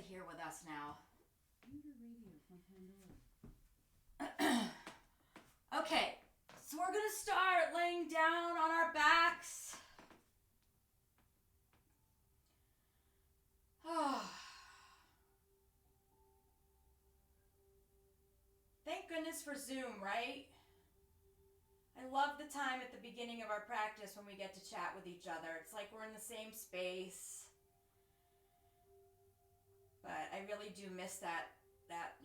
here with us now. Okay, so we're going to start laying down on our backs. Thank goodness for Zoom, right? I love the time at the beginning of our practice when we get to chat with each other. It's like we're in the same space. But I really do miss that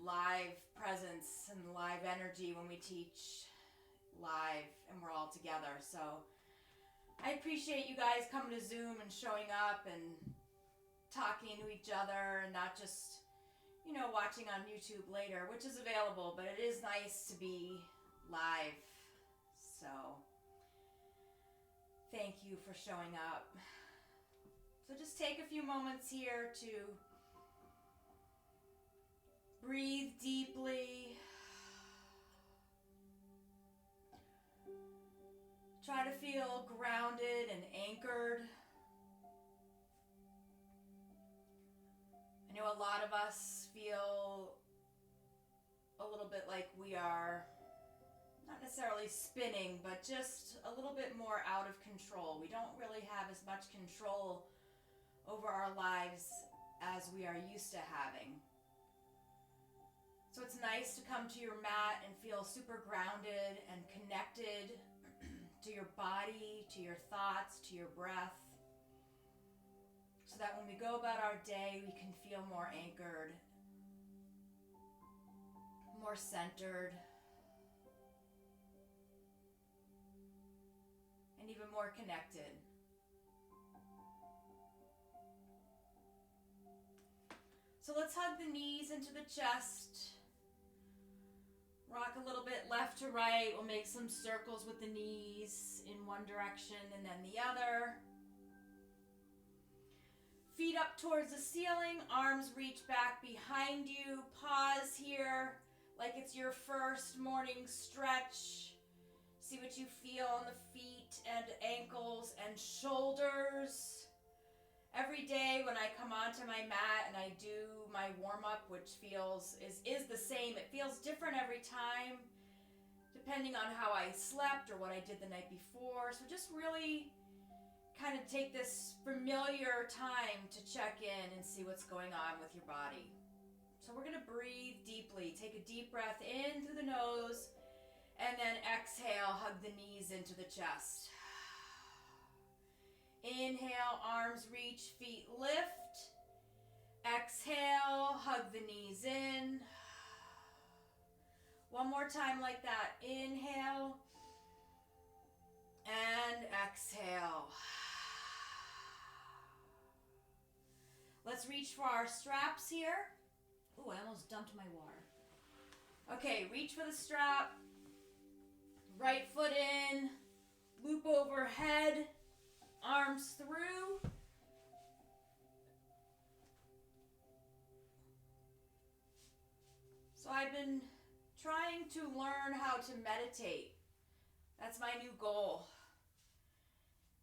live presence and live energy when we teach live and we're all together. So I appreciate you guys coming to Zoom and showing up and talking to each other and not just, watching on YouTube later, which is available, but it is nice to be live. So thank you for showing up. So just take a few moments here to breathe deeply. Try to feel grounded and anchored. I know a lot of us feel a little bit like we are not necessarily spinning, but just a little bit more out of control. We don't really have as much control over our lives as we are used to having. So it's nice to come to your mat and feel super grounded and connected to your body, to your thoughts, to your breath, so that when we go about our day, we can feel more anchored, more centered, and even more connected. So let's hug the knees into the chest. Rock a little bit left to right. We'll make some circles with the knees in one direction and then the other. Feet up towards the ceiling, arms reach back behind you. Pause here like it's your first morning stretch. See what you feel on the feet and ankles and shoulders. Every day when I come onto my mat and I do my warm-up, which is the same, it feels different every time depending on how I slept or what I did the night before. So just really kind of take this familiar time to check in and see what's going on with your body. So we're going to breathe deeply. Take a deep breath in through the nose and then exhale, hug the knees into the chest. Inhale, arms reach, feet lift. Exhale, hug the knees in. One more time like that. Inhale and exhale. Let's reach for our straps here. Ooh, I almost dumped my water. Okay, reach for the strap. Right foot in. Loop overhead. Arms through. So I've been trying to learn how to meditate. That's my new goal.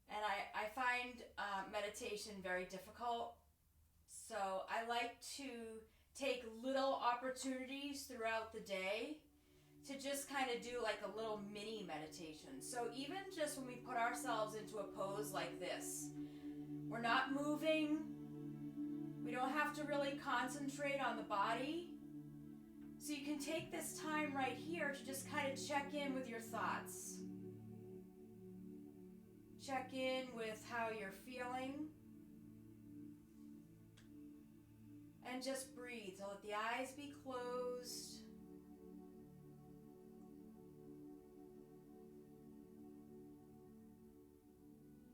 And I find meditation very difficult. So I like to take little opportunities throughout the day to just kind of do like a little mini meditation. So even just when we put ourselves into a pose like this, we're not moving. We don't have to really concentrate on the body. So you can take this time right here to just kind of check in with your thoughts. Check in with how you're feeling. And just breathe. So let the eyes be closed.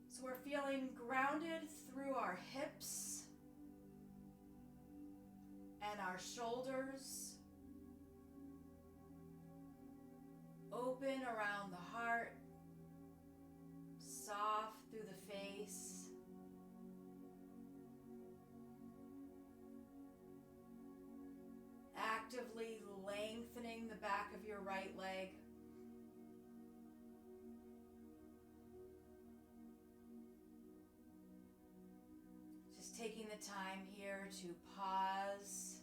So we're feeling grounded through our hips and our shoulders. Open around the heart. Soft through the face. Actively lengthening the back of your right leg. Taking the time here to pause,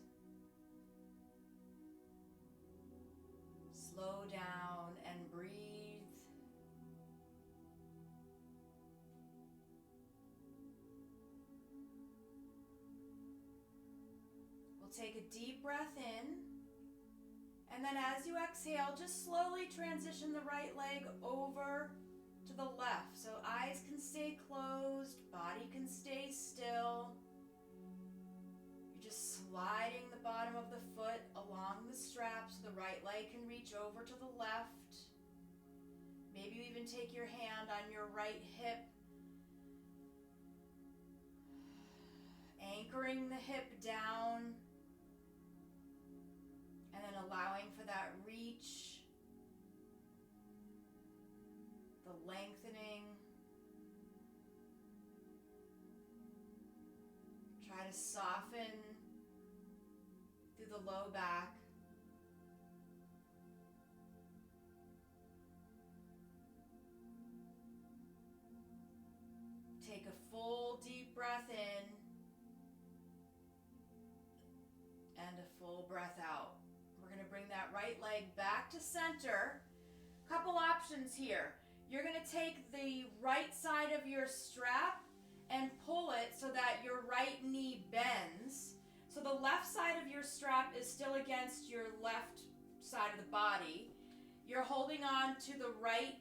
slow down, and breathe. We'll take a deep breath in, and then as you exhale, just slowly transition the right leg over to the left. So eyes can stay closed, body can stay still. You're just sliding the bottom of the foot along the strap so the right leg can reach over to the left. Maybe you even take your hand on your right hip, anchoring the hip down, and then allowing for that reach, the lengthening. Try to soften through the low back. Take a full deep breath in and a full breath out. We're going to bring that right leg back to center. Couple options here. You're going to take the right side of your strap and pull it so that your right knee bends. So the left side of your strap is still against your left side of the body. You're holding on to the right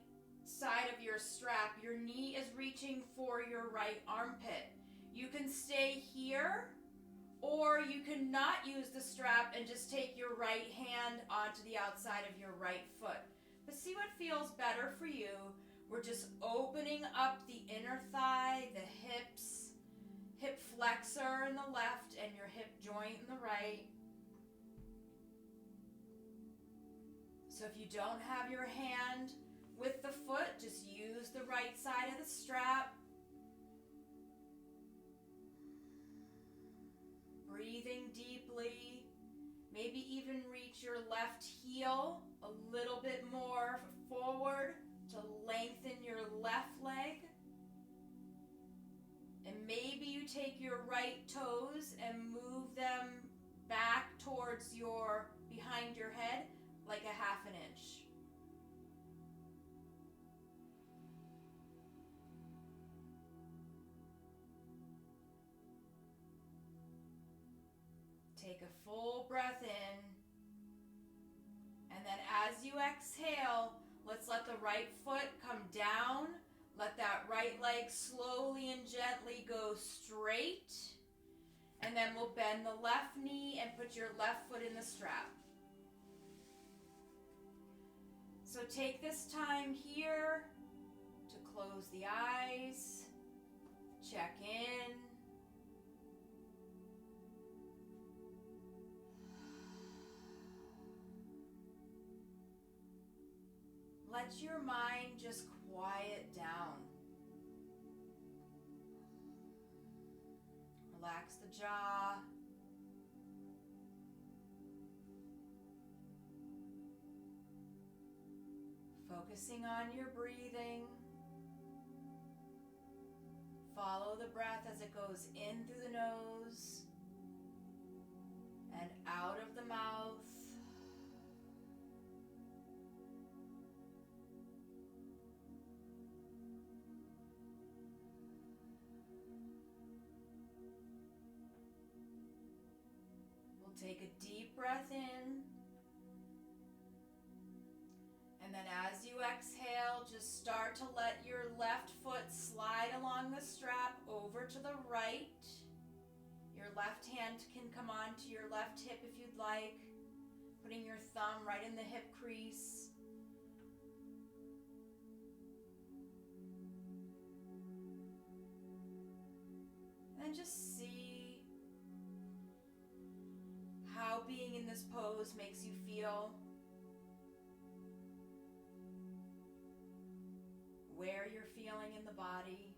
side of your strap. Your knee is reaching for your right armpit. You can stay here, or you can not use the strap and just take your right hand onto the outside of your right foot. But see what feels better for you. We're just opening up the inner thigh, the hips, hip flexor in the left and your hip joint in the right. So if you don't have your hand with the foot, just use the right side of the strap. Breathing deeply. Maybe even reach your left heel a little bit more forward to lengthen your left leg. And maybe you take your right toes and move them back towards behind your head like a half an inch. Take a full breath in, and then as you exhale, let's let the right foot come down. Let that right leg slowly and gently go straight, and then we'll bend the left knee and put your left foot in the strap. So take this time here to close the eyes, check in. Let your mind just quiet down. Relax the jaw. Focusing on your breathing. Follow the breath as it goes in through the nose and out of the mouth. Take a deep breath in, and then as you exhale, just start to let your left foot slide along the strap over to the right. Your left hand can come onto your left hip if you'd like, putting your thumb right in the hip crease. And then just see how being in this pose makes you feel, where you're feeling in the body,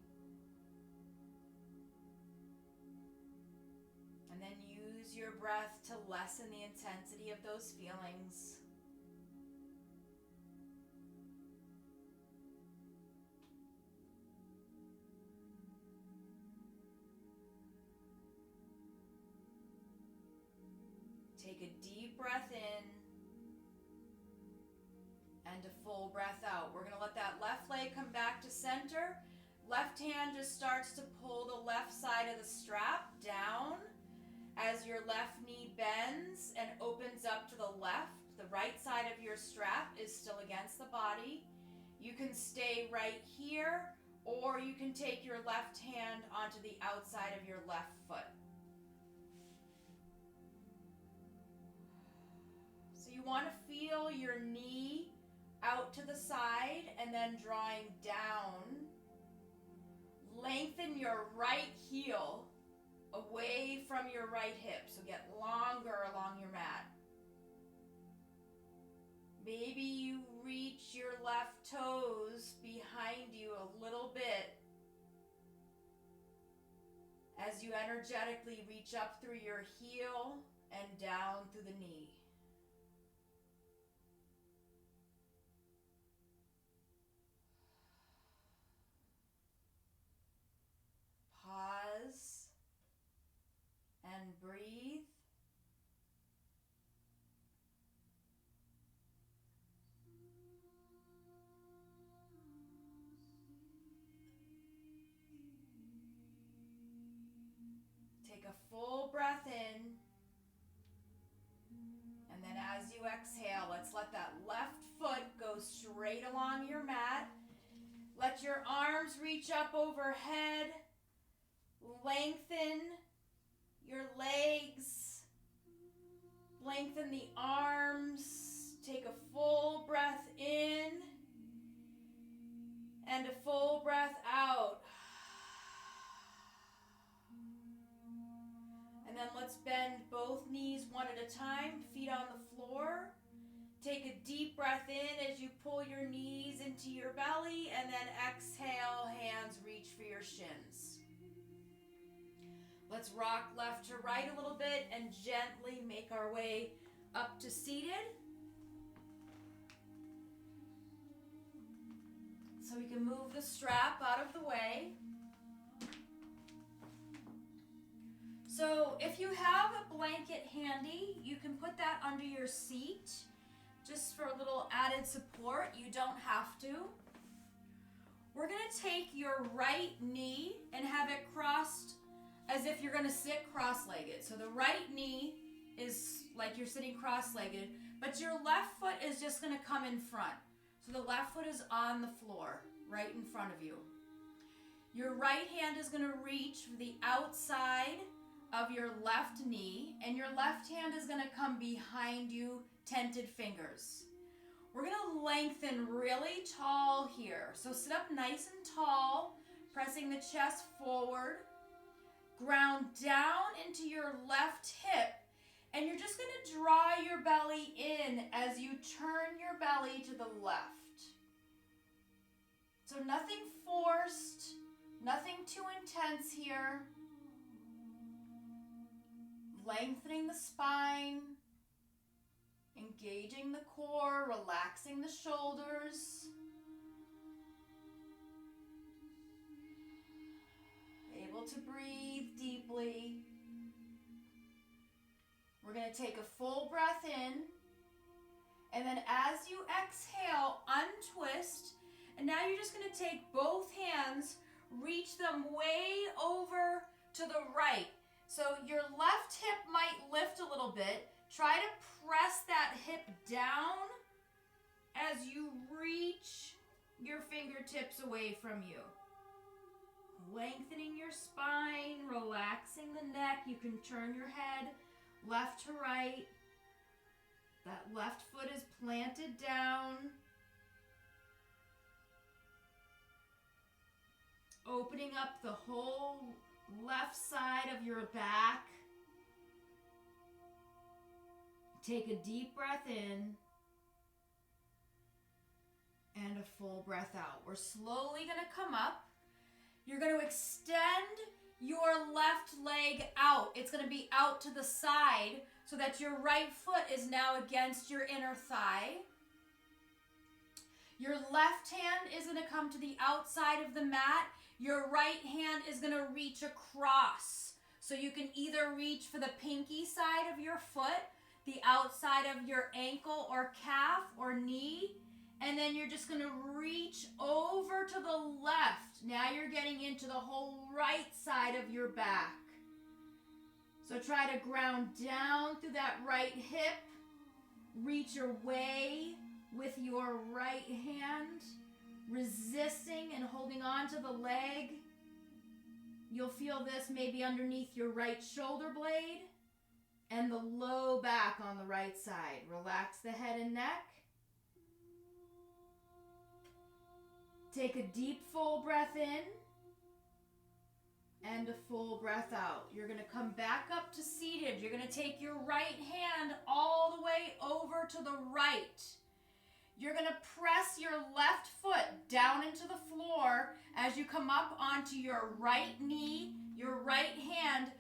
and then use your breath to lessen the intensity of those feelings. deep breath in and a full breath out. We're going to let that left leg come back to center. Left hand just starts to pull the left side of the strap down as your left knee bends and opens up to the left. The right side of your strap is still against the body. You can stay right here, or you can take your left hand onto the outside of your left foot. So you want to feel your knee out to the side and then drawing down. Lengthen your right heel away from your right hip, so get longer along your mat. Maybe you reach your left toes behind you a little bit as you energetically reach up through your heel and down through the knee. Pause and breathe. Take a full breath in, and then as you exhale, let's let that left foot go straight along your mat. Let your arms reach up overhead. Lengthen your legs. Lengthen the arms. Take a full breath in and a full breath out. And then let's bend both knees one at a time, feet on the floor. Take a deep breath in as you pull your knees into your belly, and then exhale, hands reach for your shins. Let's rock left to right a little bit and gently make our way up to seated. So we can move the strap out of the way. So if you have a blanket handy, you can put that under your seat just for a little added support. You don't have to. We're going to take your right knee and have it crossed as if you're going to sit cross-legged. So the right knee is like you're sitting cross-legged, but your left foot is just going to come in front. So the left foot is on the floor, right in front of you. Your right hand is going to reach for the outside of your left knee, and your left hand is going to come behind you, tented fingers. We're going to lengthen really tall here. So sit up nice and tall, pressing the chest forward. Ground down into your left hip, and you're just going to draw your belly in as you turn your belly to the left. So nothing forced, nothing too intense here. Lengthening the spine, engaging the core, relaxing the shoulders. Able to breathe deeply. We're going to take a full breath in, and then as you exhale, untwist, and now you're just going to take both hands, reach them way over to the right. So your left hip might lift a little bit. Try to press that hip down as you reach your fingertips away from you. Lengthening your spine, relaxing the neck. You can turn your head left to right. That left foot is planted down. Opening up the whole left side of your back. Take a deep breath in and a full breath out. We're slowly going to come up. You're going to extend your left leg out. It's going to be out to the side so that your right foot is now against your inner thigh. Your left hand is going to come to the outside of the mat. Your right hand is going to reach across. So you can either reach for the pinky side of your foot. the outside of your ankle or calf or knee. And then you're just going to reach over to the left. Now you're getting into the whole right side of your back. So try to ground down through that right hip. Reach your way with your right hand, resisting and holding on to the leg. You'll feel this maybe underneath your right shoulder blade and the low back on the right side. Relax the head and neck. Take a deep full breath in and a full breath out. You're going to come back up to seated. You're going to take your right hand all the way over to the right. You're going to press your left foot down into the floor as you come up onto your right knee, your right hand.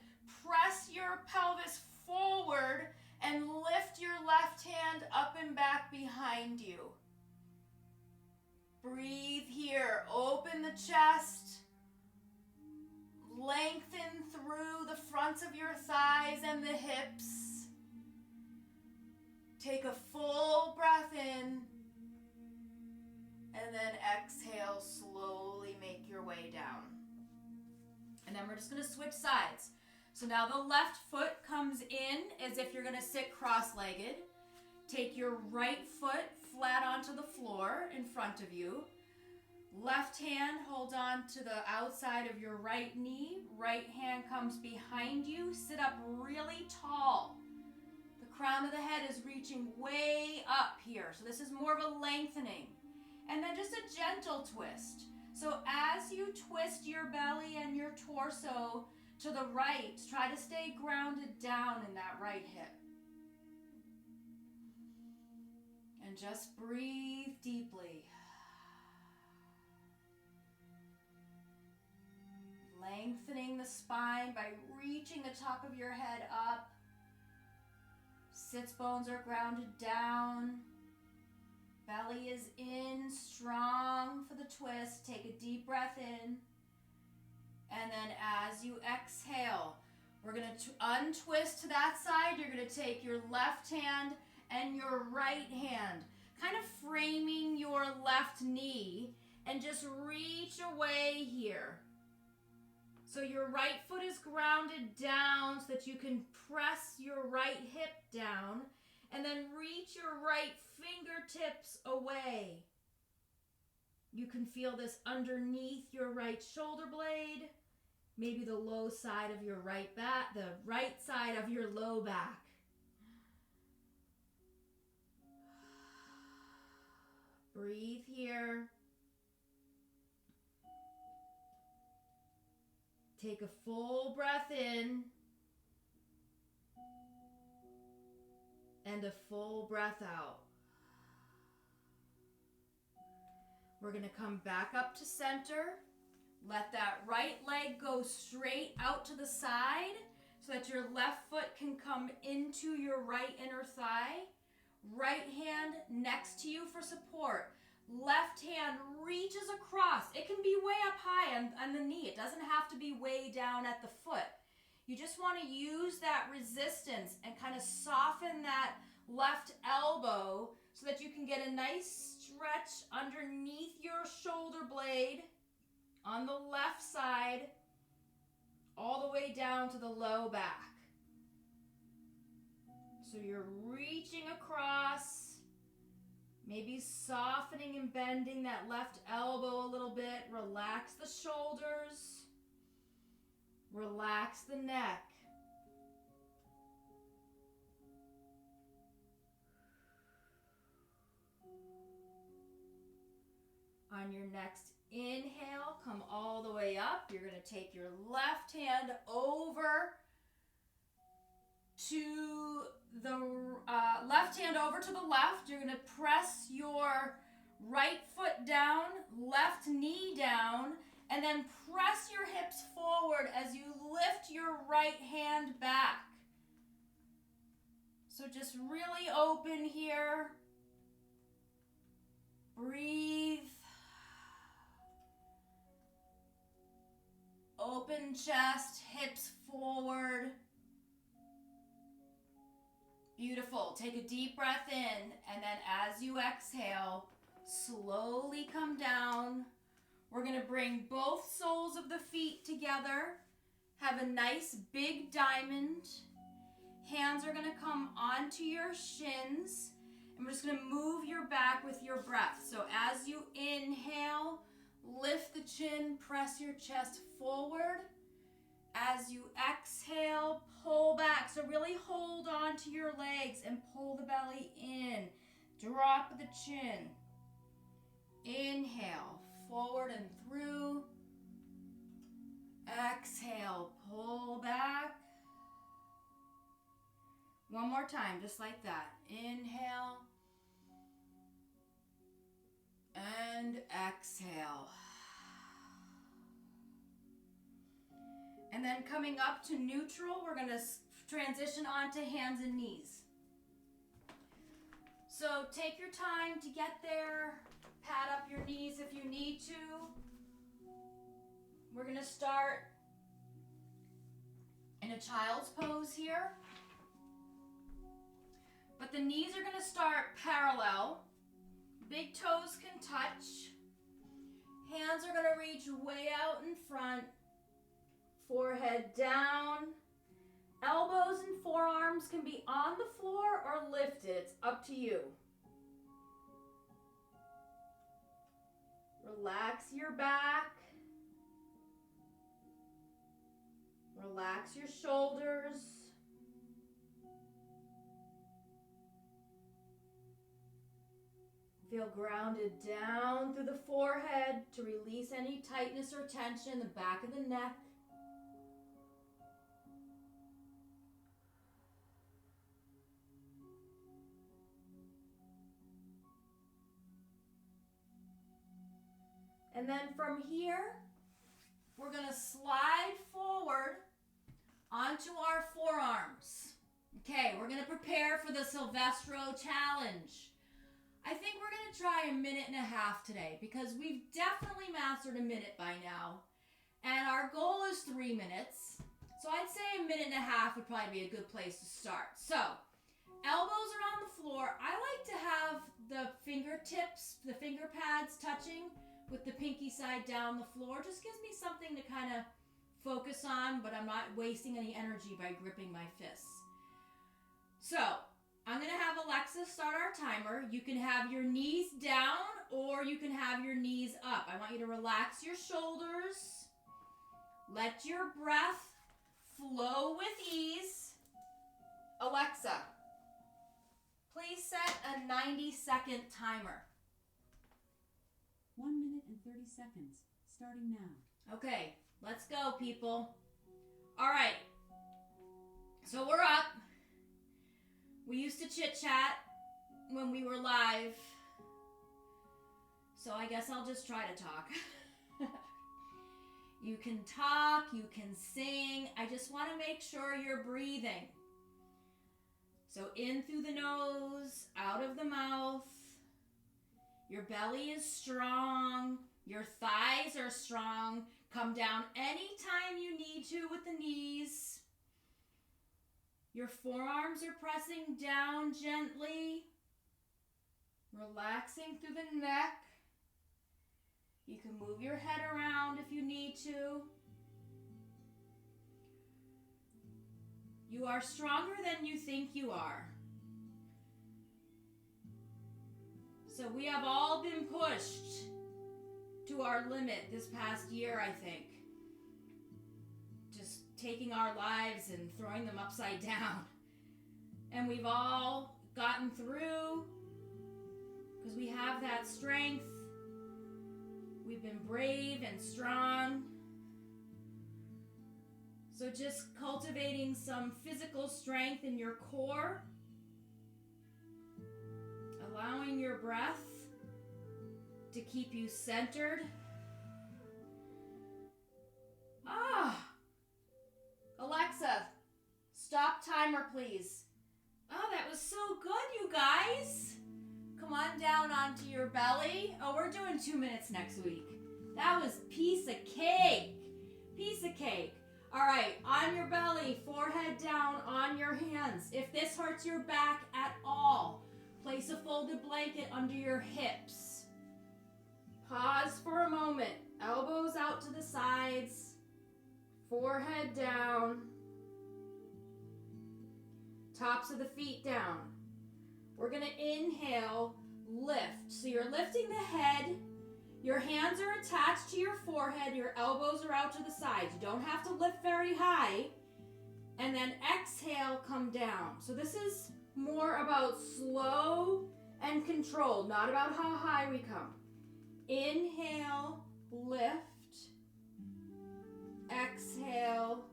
Press your pelvis forward and lift your left hand up and back behind you. Breathe here. Open the chest. Lengthen through the fronts of your thighs and the hips. Take a full breath in. And then exhale, slowly make your way down. And then we're just going to switch sides. So now the left foot comes in as if you're going to sit cross-legged. Take your right foot flat onto the floor in front of you. Left hand hold on to the outside of your right knee. Right hand comes behind you. Sit up really tall. The crown of the head is reaching way up here. So this is more of a lengthening. And then just a gentle twist. So as you twist your belly and your torso to the right, try to stay grounded down in that right hip. And just breathe deeply. Lengthening the spine by reaching the top of your head up. Sits bones are grounded down. Belly is in, strong for the twist. Take a deep breath in. And then as you exhale, we're going to untwist to that side. You're going to take your left hand and your right hand, kind of framing your left knee, and just reach away here. So your right foot is grounded down so that you can press your right hip down, and then reach your right fingertips away. You can feel this underneath your right shoulder blade, maybe the low side of your right back, the right side of your low back. Breathe here. Take a full breath in and a full breath out. We're going to come back up to center. Let that right leg go straight out to the side so that your left foot can come into your right inner thigh. Right hand next to you for support. Left hand reaches across. It can be way up high on the knee. It doesn't have to be way down at the foot. You just want to use that resistance and kind of soften that left elbow so that you can get a nice stretch underneath your shoulder blade on the left side, all the way down to the low back. So you're reaching across, maybe softening and bending that left elbow a little bit. Relax the shoulders. Relax the neck. On your next inhale, come all the way up. You're going to take your left hand over to the left hand over to the left. You're going to press your right foot down, left knee down, and then press your hips forward as you lift your right hand back. So just really open here. Breathe. Open chest, hips forward. Beautiful. Take a deep breath in, and then as you exhale, slowly come down. We're going to bring both soles of the feet together. Have a nice big diamond. Hands are going to come onto your shins. And we're just going to move your back with your breath. So as you inhale, lift the chin, press your chest forward. As you exhale, pull back. So really hold on to your legs and pull the belly in. Drop the chin. Inhale, forward and through. Exhale, pull back. One more time, just like that. Inhale. And exhale. And then coming up to neutral, we're going to transition onto hands and knees. So take your time to get there. Pad up your knees if you need to. We're going to start in a child's pose here. But the knees are going to start parallel. Big toes can touch. Hands are going to reach way out in front. Forehead down. Elbows and forearms can be on the floor or lifted. It's up to you. Relax your back. Relax your shoulders. Feel grounded down through the forehead to release any tightness or tension in the back of the neck. And then from here, we're going to slide forward onto our forearms. Okay, we're going to prepare for the Sylvestro challenge. I think we're going to try 1.5 minutes today because we've definitely mastered 1 minute by now. And our goal is 3 minutes. So I'd say 1.5 minutes would probably be a good place to start. So, elbows are on the floor. I like to have the fingertips, the finger pads touching with the pinky side down the floor. Just gives me something to kind of focus on, but I'm not wasting any energy by gripping my fists. So, I'm going to have Alexa start our timer. You can have your knees down or you can have your knees up. I want you to relax your shoulders. Let your breath flow with ease. Alexa, please set a 90-second timer. 1 minute and 30 seconds, starting now. Okay, let's go, people. All right, so we're up. We used to chit-chat when we were live, so I guess I'll just try to talk. You can talk, you can sing. I just want to make sure you're breathing. So in through the nose, out of the mouth. Your belly is strong. Your thighs are strong. Come down anytime you need to with the knees. Your forearms are pressing down gently. Relaxing through the neck. You can move your head around if you need to. You are stronger than you think you are. So we have all been pushed to our limit this past year, I think. Just taking our lives and throwing them upside down. And we've all gotten through because we have that strength. We've been brave and strong. So just cultivating some physical strength in your core. Allowing your breath to keep you centered. Alexa, stop timer, please. Oh, that was so good, you guys. Come on down onto your belly. Oh, we're doing 2 minutes next week. That was piece of cake. Piece of cake. All right, on your belly, forehead down, on your hands. If this hurts your back at all, place a folded blanket under your hips. Pause for a moment. Elbows out to the sides. Forehead down. Tops of the feet down. We're going to inhale, lift. So you're lifting the head. Your hands are attached to your forehead. Your elbows are out to the sides. You don't have to lift very high. And then exhale, come down. So this is more about slow and controlled, not about how high we come. Inhale, lift. Exhale,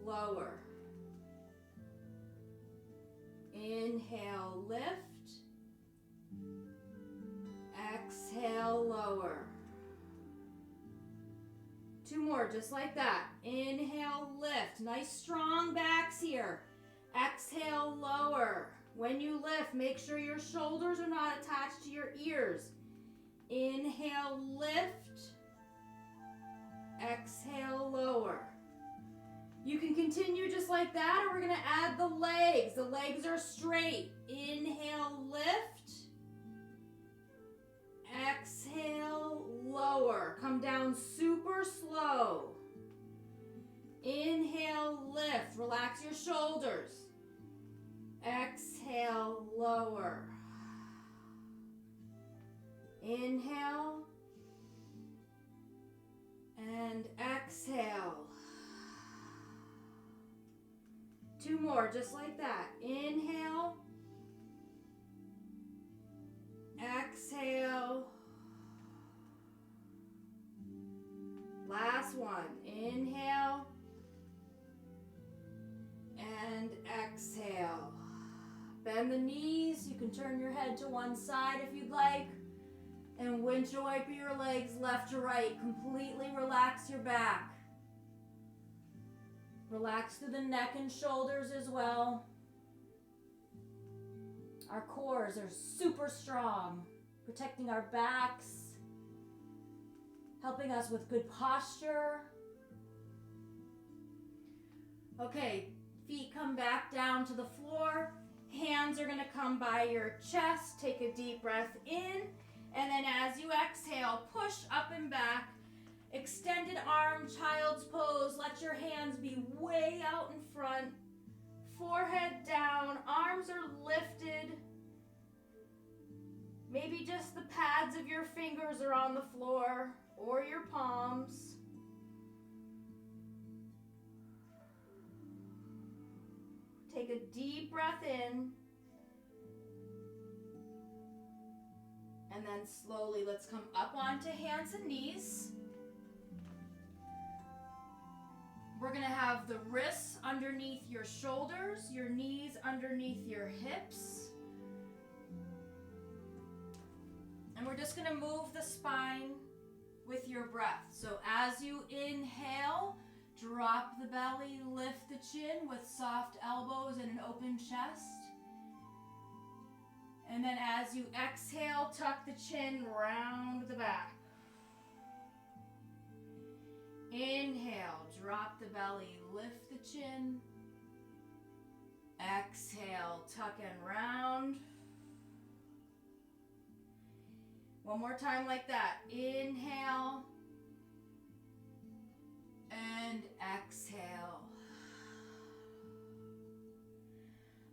lower. Inhale, lift. Exhale, lower. 2 more, just like that. Inhale, lift. Nice strong backs here. Exhale, lower. When you lift, make sure your shoulders are not attached to your ears. Inhale, lift. Exhale, lower. You can continue just like that, or we're going to add the legs. The legs are straight. Inhale, lift. Exhale, lower. Come down super slow. Inhale, lift. Relax your shoulders. Exhale, lower. Inhale. And exhale. 2 more, just like that. Inhale. Exhale. Last one. Inhale. And exhale. Bend the knees. You can turn your head to one side if you'd like. And windshield wiper your legs left to right. Completely relax your back. Relax through the neck and shoulders as well. Our cores are super strong, protecting our backs, helping us with good posture. Okay, feet come back down to the floor. Hands are going to come by your chest. Take a deep breath in. And then as you exhale, push up and back. Extended arm, child's pose. Let your hands be way out in front. Forehead down, arms are lifted. Maybe just the pads of your fingers are on the floor or your palms. Take a deep breath in. And then slowly let's come up onto hands and knees. We're going to have the wrists underneath your shoulders, your knees underneath your hips. And we're just going to move the spine with your breath. So as you inhale, drop the belly, lift the chin with soft elbows and an open chest. And then as you exhale, tuck the chin round the back. Inhale, drop the belly, lift the chin. Exhale, tuck and round. One more time like that. Inhale and exhale.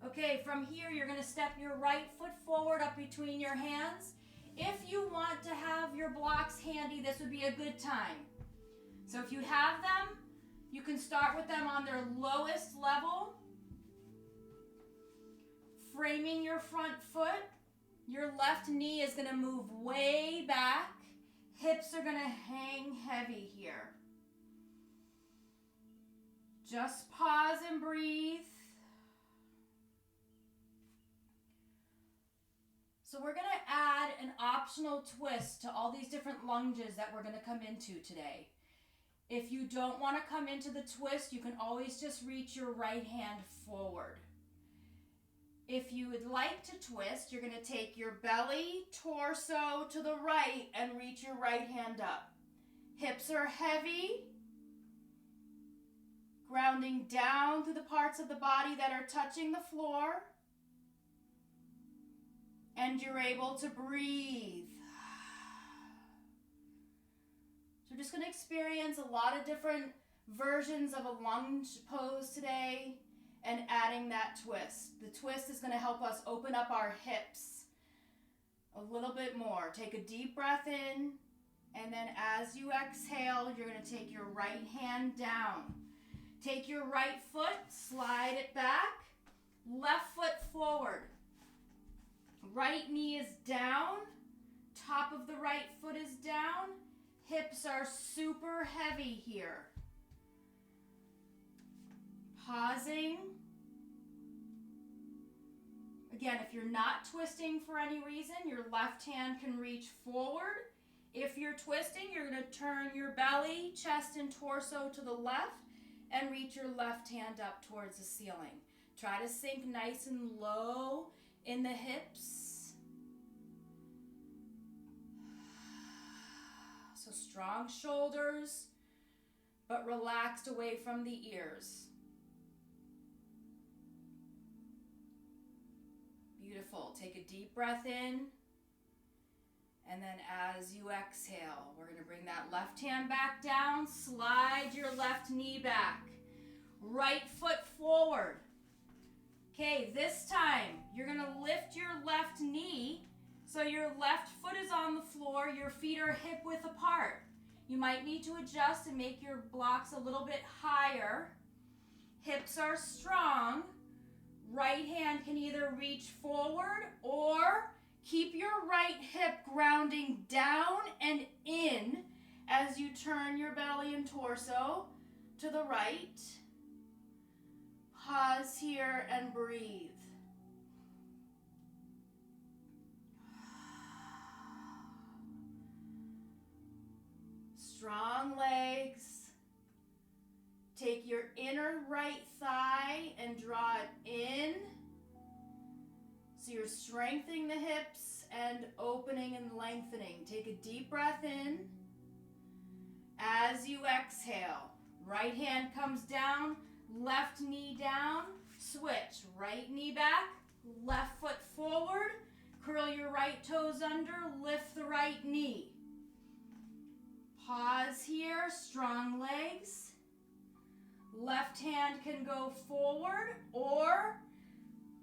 Okay, from here you're going to step your right foot forward up between your hands. If you want to have your blocks handy, this would be a good time. So if you have them, you can start with them on their lowest level. Framing your front foot. Your left knee is going to move way back. Hips are going to hang heavy here. Just pause and breathe. So we're going to add an optional twist to all these different lunges that we're going to come into today. If you don't want to come into the twist, you can always just reach your right hand forward. If you would like to twist, you're going to take your belly, torso to the right and reach your right hand up. Hips are heavy. Grounding down through the parts of the body that are touching the floor. And you're able to breathe. So we're just going to experience a lot of different versions of a lunge pose today and adding that twist. The twist is going to help us open up our hips a little bit more. Take a deep breath in, and then as you exhale, you're going to take your right hand down. Take your right foot, slide it back, left foot forward. Right knee is down, top of the right foot is down, hips are super heavy here. Pausing. Again, if you're not twisting for any reason, your left hand can reach forward. If you're twisting, you're going to turn your belly, chest, and torso to the left and reach your left hand up towards the ceiling. Try to sink nice and low in the hips. So strong shoulders, but relaxed away from the ears. Beautiful. Take a deep breath in. And then as you exhale, we're going to bring that left hand back down. Slide your left knee back. Right foot forward. Okay, this time you're going to lift your left knee so your left foot is on the floor. Your feet are hip width apart. You might need to adjust and make your blocks a little bit higher. Hips are strong. Right hand can either reach forward or keep your right hip grounding down and in as you turn your belly and torso to the right. Pause here and breathe. Strong legs. Take your inner right thigh and draw it in. So you're strengthening the hips and opening and lengthening. Take a deep breath in. As you exhale, right hand comes down, left knee down, switch. Right knee back, left foot forward, curl your right toes under, lift the right knee. Pause here, strong legs. Left hand can go forward or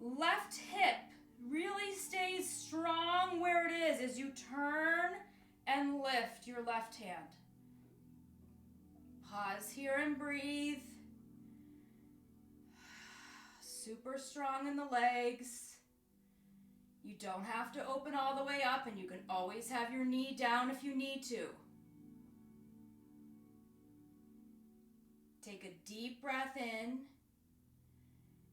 left hip really stays strong where it is as you turn and lift your left hand. Pause here and breathe. Super strong in the legs. You don't have to open all the way up, and you can always have your knee down if you need to. Take a deep breath in,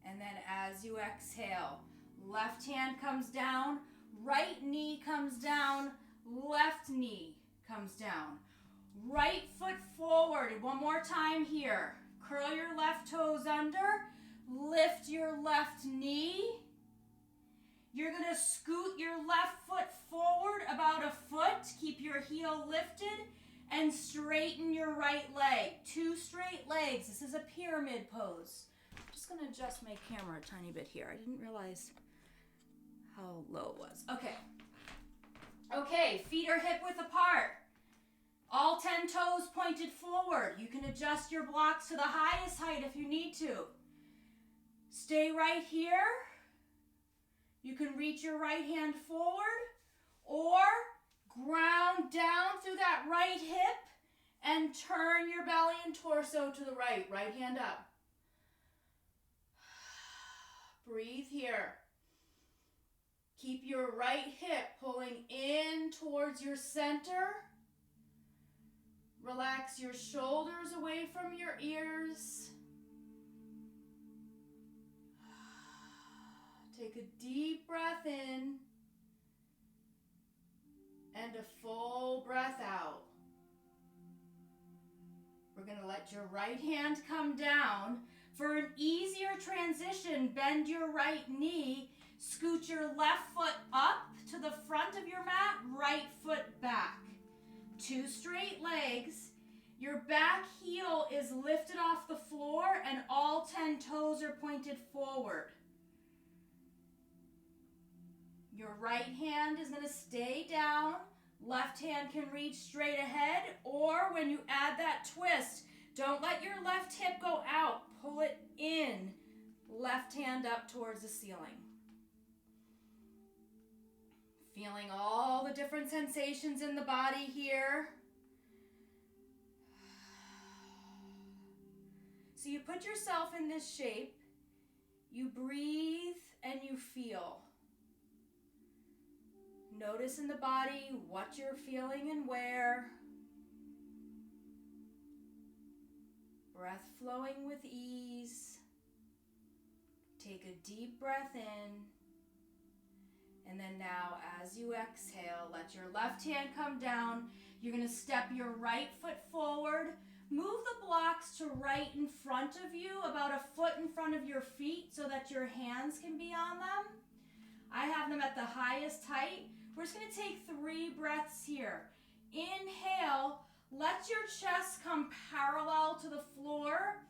and then as you exhale, left hand comes down, right knee comes down, left knee comes down. Right foot forward. One more time here. Curl your left toes under, lift your left knee. You're going to scoot your left foot forward about a foot. Keep your heel lifted. And straighten your right leg. 2 straight legs. This is a pyramid pose. I'm just going to adjust my camera a tiny bit here. I didn't realize how low it was. Okay, feet are hip width apart. All 10 toes pointed forward. You can adjust your blocks to the highest height if you need to. Stay right here. You can reach your right hand forward or ground down through that right hip and turn your belly and torso to the right. Right hand up. Breathe here. Keep your right hip pulling in towards your center. Relax your shoulders away from your ears. Take a deep breath in. And a full breath out. We're going to let your right hand come down. For an easier transition, bend your right knee, scoot your left foot up to the front of your mat, right foot back. 2 straight legs. Your back heel is lifted off the floor and all 10 toes are pointed forward. Your right hand is going to stay down. Left hand can reach straight ahead, or when you add that twist, don't let your left hip go out. Pull it in. Left hand up towards the ceiling. Feeling all the different sensations in the body here. So you put yourself in this shape. You breathe and you feel. Notice in the body what you're feeling and where. Breath flowing with ease. Take a deep breath in. And then now, as you exhale, let your left hand come down. You're going to step your right foot forward. Move the blocks to right in front of you, about a foot in front of your feet so that your hands can be on them. I have them at the highest height. We're just going to take 3 breaths here. Inhale, let your chest come parallel to the floor.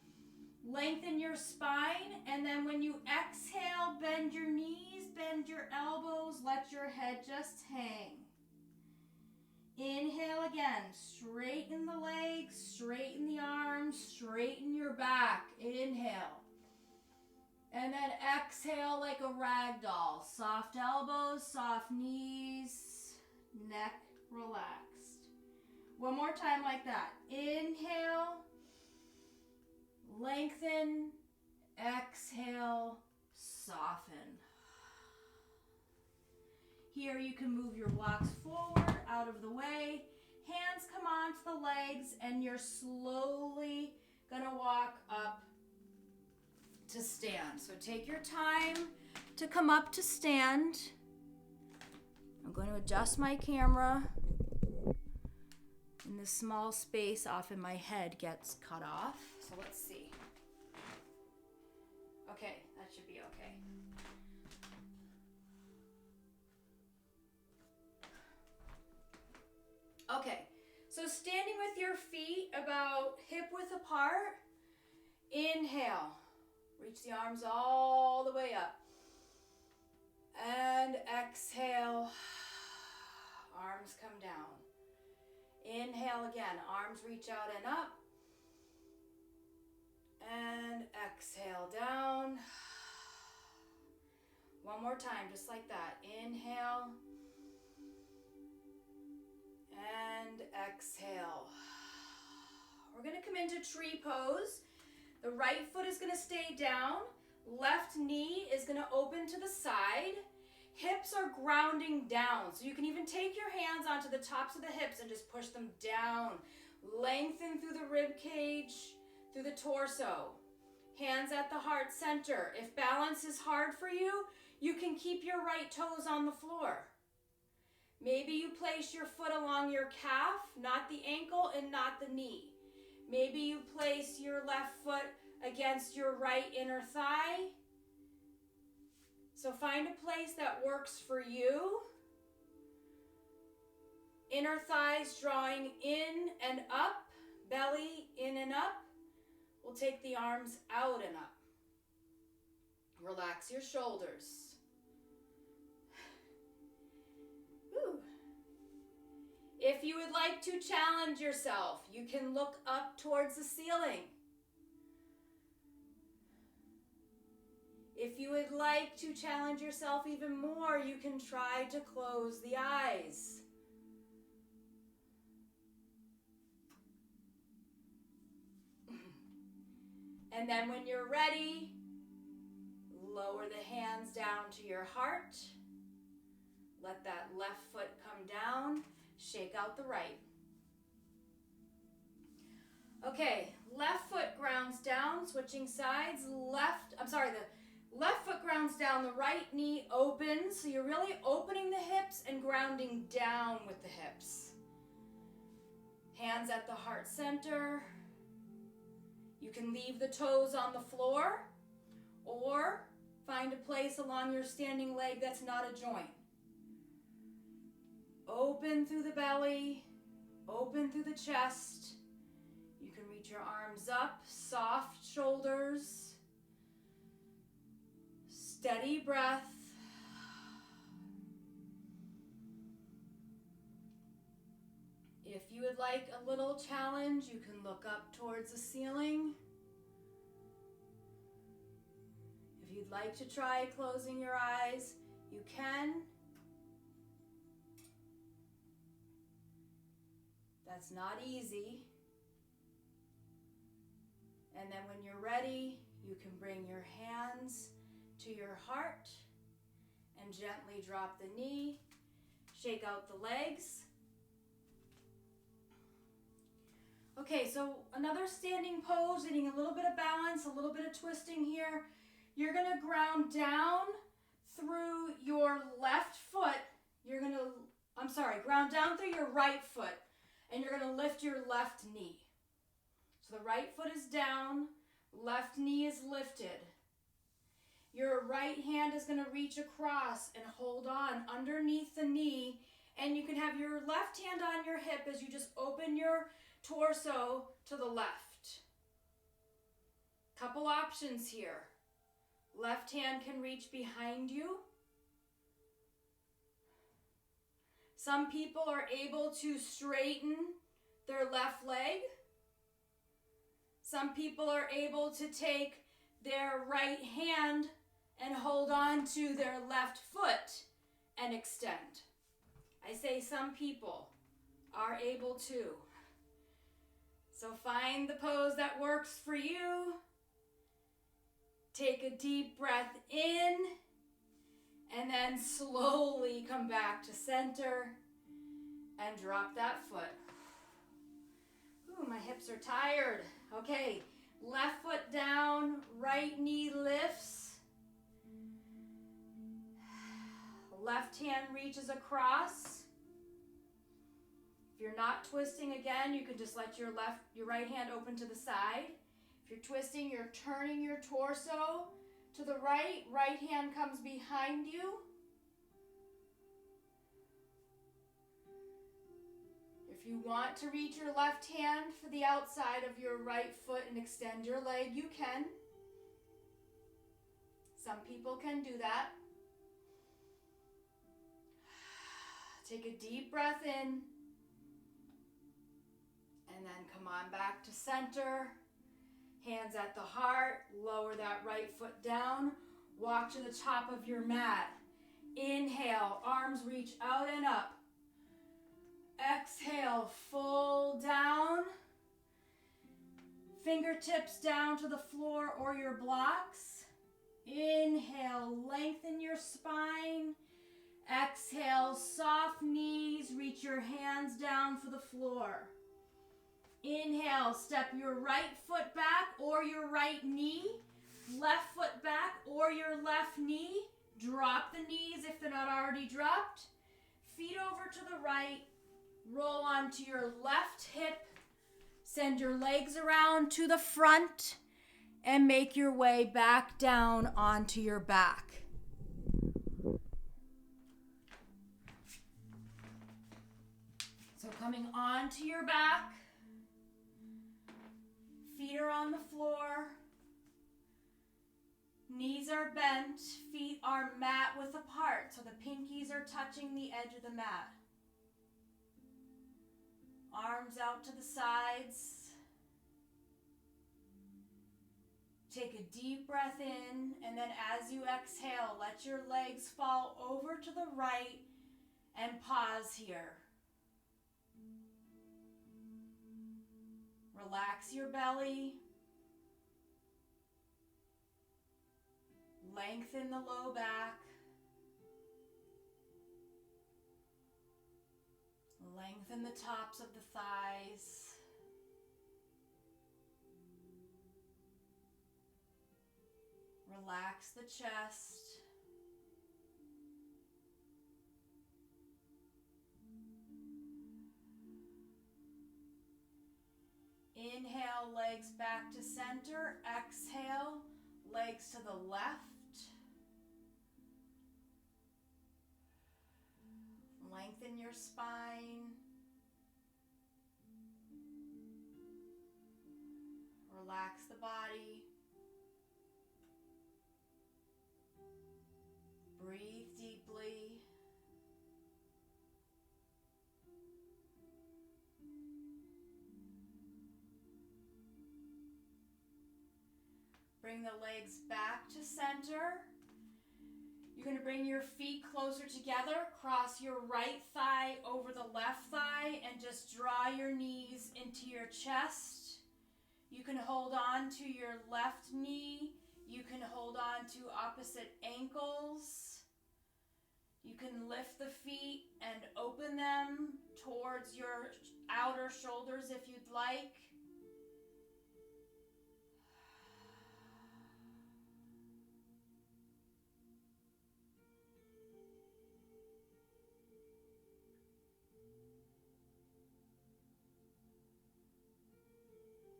Lengthen your spine, and then when you exhale, bend your knees, bend your elbows, let your head just hang. Inhale again, straighten the legs, straighten the arms, straighten your back. Inhale. And then exhale like a rag doll. Soft elbows, soft knees, neck relaxed. One more time like that. Inhale. Lengthen, exhale, soften. Here you can move your blocks forward, out of the way. Hands come onto the legs, and you're slowly gonna walk up to stand. So take your time to come up to stand. I'm going to adjust my camera. And this small space off in my head gets cut off. So let's see. Okay, that should be okay. Okay, so standing with your feet about hip width apart. Inhale. Reach the arms all the way up. And exhale. Arms come down. Inhale again, arms reach out and up. And exhale down. One more time, just like that. Inhale. And exhale. We're going to come into tree pose. The right foot is going to stay down. Left knee is going to open to the side. Hips are grounding down. So you can even take your hands onto the tops of the hips and just push them down. Lengthen through the rib cage, through the torso. Hands at the heart center. If balance is hard for you, you can keep your right toes on the floor. Maybe you place your foot along your calf, not the ankle and not the knee. Maybe you place your left foot against your right inner thigh. So find a place that works for you. Inner thighs drawing in and up, belly in and up. We'll take the arms out and up. Relax your shoulders. Whew. If you would like to challenge yourself, you can look up towards the ceiling. If you would like to challenge yourself even more, you can try to close the eyes. And then when you're ready, lower the hands down to your heart. Let that left foot come down. Shake out the right. Okay, left foot grounds down, switching sides. The left foot grounds down, the right knee opens. So you're really opening the hips and grounding down with the hips. Hands at the heart center. You can leave the toes on the floor or find a place along your standing leg that's not a joint. Open through the belly, open through the chest. can reach your arms up, soft shoulders, steady breath. If you would like a little challenge, you can look up towards the ceiling. If you'd like to try closing your eyes, you can. That's not easy. And then when you're ready, you can bring your hands to your heart and gently drop the knee, shake out the legs. Okay, so another standing pose, getting a little bit of balance, a little bit of twisting here. You're gonna ground down through your left foot. Ground down through your right foot, and you're gonna lift your left knee. So the right foot is down, left knee is lifted. Your right hand is gonna reach across and hold on underneath the knee, and you can have your left hand on your hip as you just open your torso to the left. Couple options here. Left hand can reach behind you. Some people are able to straighten their left leg. Some people are able to take their right hand and hold on to their left foot and extend. I say some people are able to. So find the pose that works for you. Take a deep breath in and then slowly come back to center and drop that foot. Ooh, my hips are tired. Okay, left foot down, right knee lifts. Left hand reaches across. If you're not twisting again, you can just let your right hand open to the side. If you're twisting, you're turning your torso to the right. Right hand comes behind you. If you want to reach your left hand for the outside of your right foot and extend your leg, you can. Some people can do that. Take a deep breath in. And then come on back to center. Hands at the heart. Lower that right foot down. Walk to the top of your mat. Inhale, arms reach out and up. Exhale, full down. Fingertips down to the floor or your blocks. Inhale, lengthen your spine. Exhale, soft knees. Reach your hands down for the floor. Inhale, step your right foot back or your right knee. Left foot back or your left knee. Drop the knees if they're not already dropped. Feet over to the right. Roll onto your left hip. Send your legs around to the front and make your way back down onto your back. So coming onto your back. Feet are on the floor. Knees are bent. Feet are mat width apart, so the pinkies are touching the edge of the mat. Arms out to the sides. Take a deep breath in, and then as you exhale, let your legs fall over to the right and pause here. Relax your belly. Lengthen the low back. Lengthen the tops of the thighs. Relax the chest. Inhale, legs back to center. Exhale, legs to the left. Lengthen your spine. relax the body. Breathe deeply. Bring the legs back to center. You're going to bring your feet closer together. Cross your right thigh over the left thigh and just draw your knees into your chest. You can hold on to your left knee. You can hold on to opposite ankles. You can lift the feet and open them towards your outer shoulders if you'd like.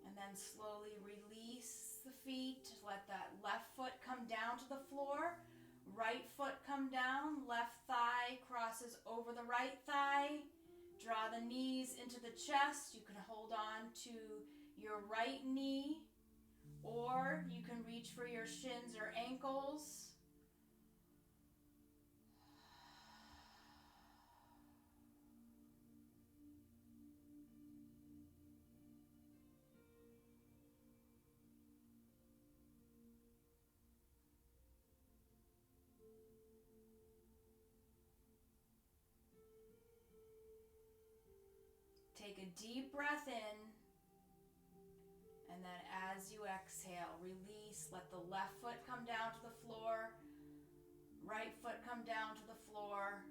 And then slowly release the feet. Let that left foot come down to the floor. Right foot come down. Left thigh crosses over the right thigh. Draw the knees into the chest. You can hold on to your right knee, or you can reach for your shins or ankles. Take a deep breath in, and then as you exhale, release. Let the left foot come down to the floor, right foot come down to the floor,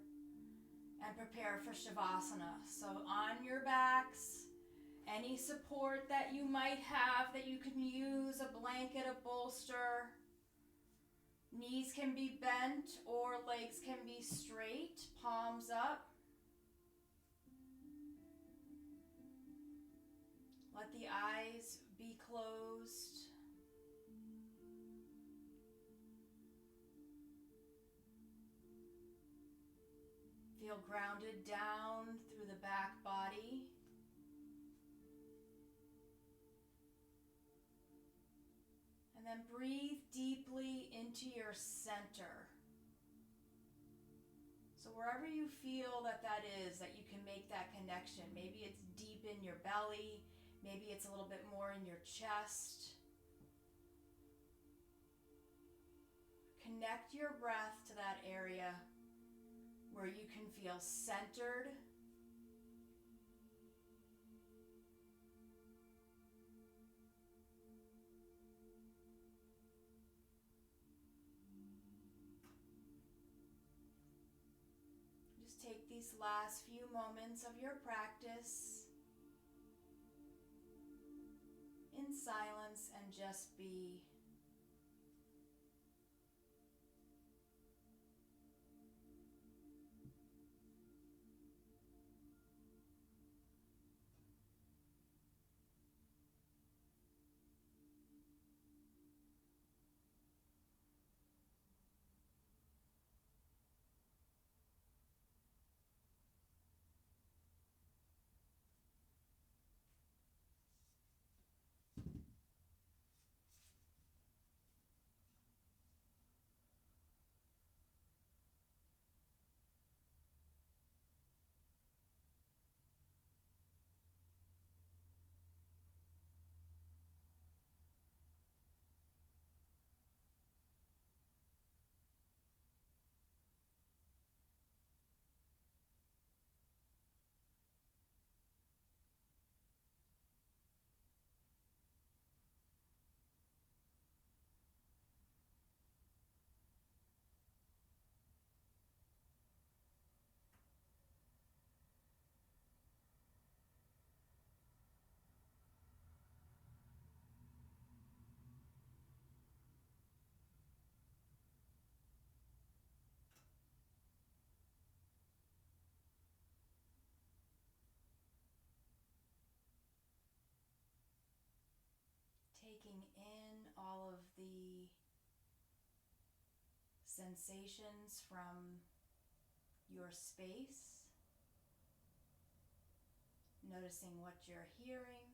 and prepare for Shavasana. So on your backs, any support that you might have that you can use, a blanket, a bolster. Knees can be bent or legs can be straight, palms up. Let the eyes be closed. Feel grounded down through the back body. And then breathe deeply into your center. So wherever you feel that is, that you can make that connection. Maybe it's deep in your belly. Maybe it's a little bit more in your chest. Connect your breath to that area where you can feel centered. Just take these last few moments of your practice in silence and just be. Taking in all of the sensations from your space, noticing what you're hearing,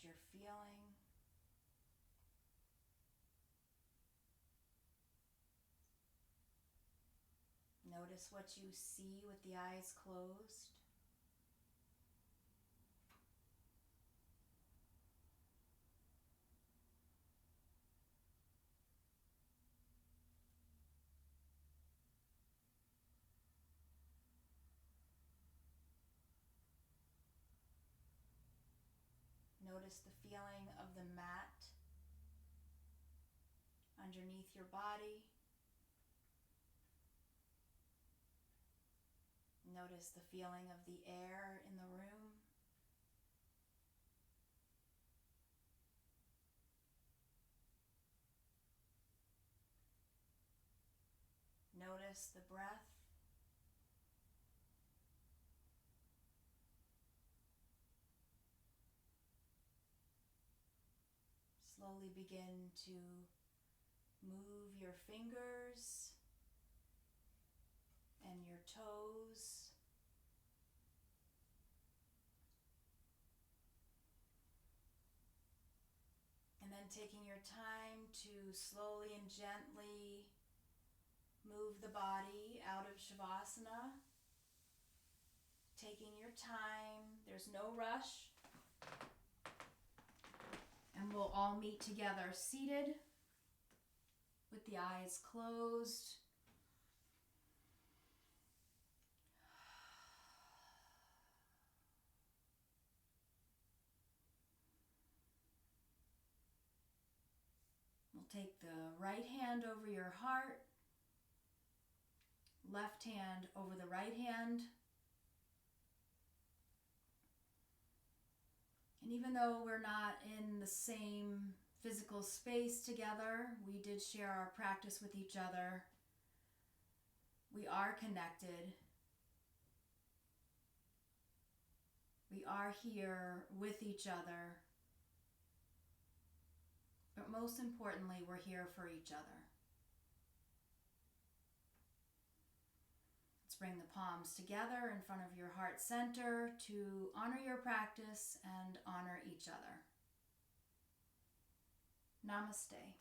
what you're feeling. Notice what you see with the eyes closed. Notice the feeling of the mat underneath your body. Notice the feeling of the air in the room. Notice the breath. Slowly begin to move your fingers and your toes. And then taking your time to slowly and gently move the body out of Shavasana. Taking your time, there's no rush. And we'll all meet together seated with the eyes closed. We'll take the right hand over your heart, left hand over the right hand. And even though we're not in the same physical space together, we did share our practice with each other. We are connected. We are here with each other. But most importantly, we're here for each other. Let's bring the palms together in front of your heart center to honor your practice and honor each other. Namaste.